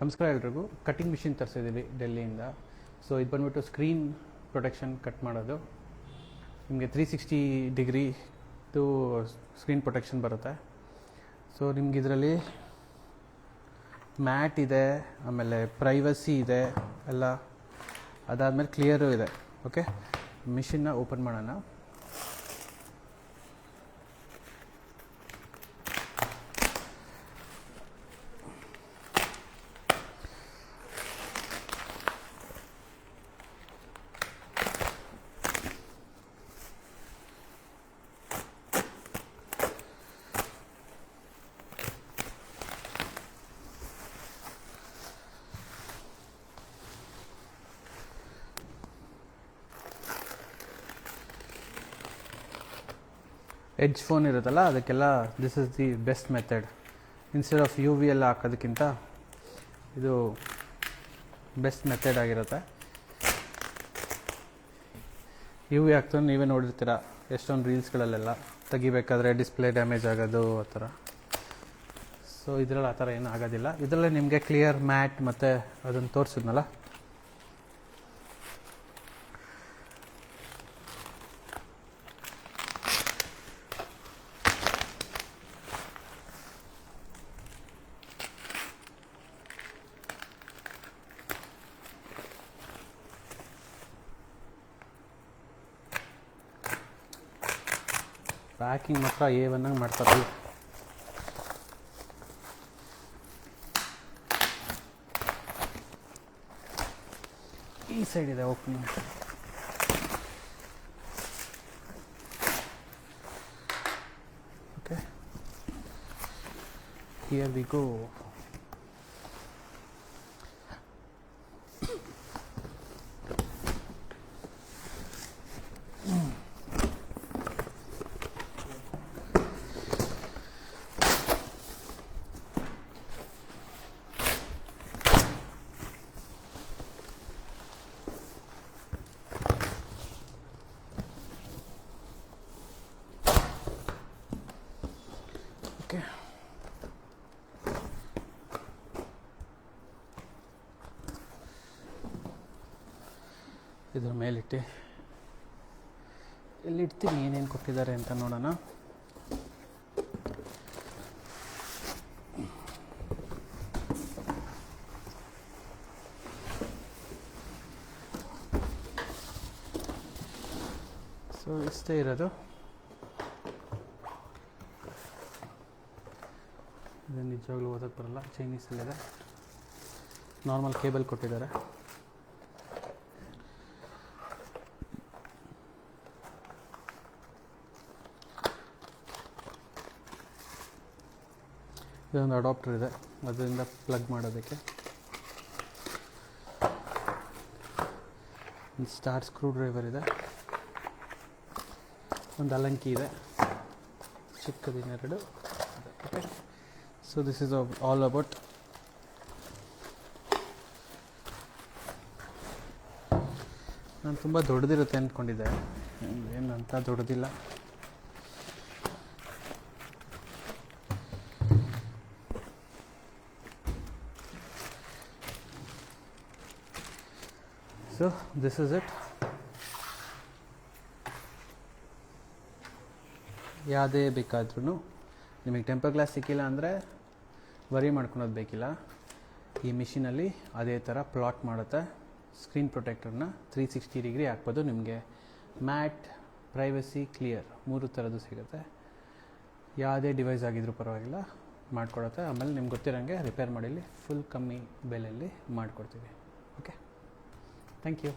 ನಮಸ್ಕಾರ ಎಲ್ರಿಗೂ. Cutting machine ತರಿಸಿದ್ದೀವಿ ಡೆಲ್ಲಿಯಿಂದ. ಸೊ ಇದು ಬಂದ್ಬಿಟ್ಟು ಸ್ಕ್ರೀನ್ ಪ್ರೊಟೆಕ್ಷನ್ ಕಟ್ ಮಾಡೋದು. ನಿಮಗೆ 360 ಡಿಗ್ರಿದು ಸ್ಕ್ರೀನ್ ಪ್ರೊಟೆಕ್ಷನ್ ಬರುತ್ತೆ. ಸೊ ನಿಮ್ಗೆ ಇದರಲ್ಲಿ ಮ್ಯಾಟ್ ಇದೆ, ಆಮೇಲೆ ಪ್ರೈವಸಿ ಇದೆ ಎಲ್ಲ. ಅದಾದಮೇಲೆ ಕ್ಲಿಯರು ಇದೆ. ಓಕೆ, ಮಿಷಿನ್ನ ಓಪನ್ ಮಾಡೋಣ. ಎಡ್ಜ್ ಫೋನ್ ಇರುತ್ತಲ್ಲ, ಅದಕ್ಕೆಲ್ಲ this is the best method. Instead of UV ಎಲ್ಲ ಹಾಕೋದಕ್ಕಿಂತ ಇದು ಬೆಸ್ಟ್ ಮೆಥಡ್ ಆಗಿರುತ್ತೆ. UV ಹಾಕ್ತಾರೆ, ನೀವೇ ನೋಡಿರ್ತೀರ ಎಷ್ಟೊಂದು ರೀಲ್ಸ್ಗಳಲ್ಲೆಲ್ಲ ತೆಗಿಬೇಕಾದ್ರೆ ಡಿಸ್ಪ್ಲೇ ಡ್ಯಾಮೇಜ್ ಆಗೋದು ಆ ಥರ. ಸೊ ಇದರಲ್ಲಿ ಆ ಥರ ಏನೂ ಆಗೋದಿಲ್ಲ. ಇದರಲ್ಲೇ ನಿಮಗೆ ಕ್ಲಿಯರ್ ಮ್ಯಾಟ್ ಮತ್ತು ಅದನ್ನು ತೋರಿಸಿದ್ನಲ್ಲ, ಪ್ಯಾಕಿಂಗ್ ಮಾತ್ರ A1 ಮಾಡ್ತಾರೆ. ಈ ಸೈಡ್ ಇದೆ open. Okay, here we go. Okay, ಇದ್ರ ಮೇಲಿಟ್ಟು ಎಲ್ಲಿಡ್ತೀನಿ, ಏನೇನು ಕೊಟ್ಟಿದ್ದಾರೆ ಅಂತ ನೋಡೋಣ. ಸೊ ಇಷ್ಟೇ ಇರೋದು. ಇದು ನಿಜವಾಗ್ಲೂ ಓದಕ್ಕೆ ಬರಲ್ಲ, ಚೈನೀಸಲ್ಲಿದೆ. ನಾರ್ಮಲ್ ಕೇಬಲ್ ಕೊಟ್ಟಿದ್ದಾರೆ. ಇದೊಂದು ಅಡಾಪ್ಟರ್ ಇದೆ, ಅದರಿಂದ ಪ್ಲಗ್ ಮಾಡೋದಕ್ಕೆ. ಒಂದು ಸ್ಟಾರ್ ಸ್ಕ್ರೂ ಡ್ರೈವರ್ ಇದೆ, ಒಂದು ಅಲಂಕಿ ಇದೆ, ಚಿಕ್ಕದಿನೆರಡು. Okay, so this is all about. ನಾನು ತುಂಬ ದೊಡ್ಡದಿರುತ್ತೆ ಅಂದ್ಕೊಂಡಿದ್ದೆ, ಏನಂತ ದೊಡ್ಡದಿಲ್ಲ. So this is it. ಯಾವುದೇ ಬೇಕಾದ್ರೂ ನಿಮಗೆ ಟೆಂಪರ್ ಗ್ಲಾಸ್ ಸಿಕ್ಕಿಲ್ಲ ಅಂದರೆ ವರಿ ಮಾಡ್ಕೊಳೋದು ಬೇಕಿಲ್ಲ. ಈ ಮಿಷಿನಲ್ಲಿ ಅದೇ ಥರ ಪ್ಲಾಟ್ ಮಾಡುತ್ತೆ. ಸ್ಕ್ರೀನ್ ಪ್ರೊಟೆಕ್ಟರ್ನ 360 ಡಿಗ್ರಿ ಹಾಕ್ಬೋದು. ನಿಮಗೆ ಮ್ಯಾಟ್, ಪ್ರೈವಸಿ, ಕ್ಲಿಯರ್ 3 ಥರದ್ದು ಸಿಗುತ್ತೆ. ಯಾವುದೇ ಡಿವೈಸ್ ಆಗಿದ್ರೂ ಪರವಾಗಿಲ್ಲ, ಮಾಡಿಕೊಡುತ್ತೆ. ಆಮೇಲೆ ನಿಮ್ಗೆ ಗೊತ್ತಿರೋಂಗೆ ರಿಪೇರ್ ಮಾಡಿಲಿ ಫುಲ್ ಕಮ್ಮಿ ಬೆಲೆಯಲ್ಲಿ ಮಾಡಿಕೊಡ್ತೀವಿ. Okay, thank you.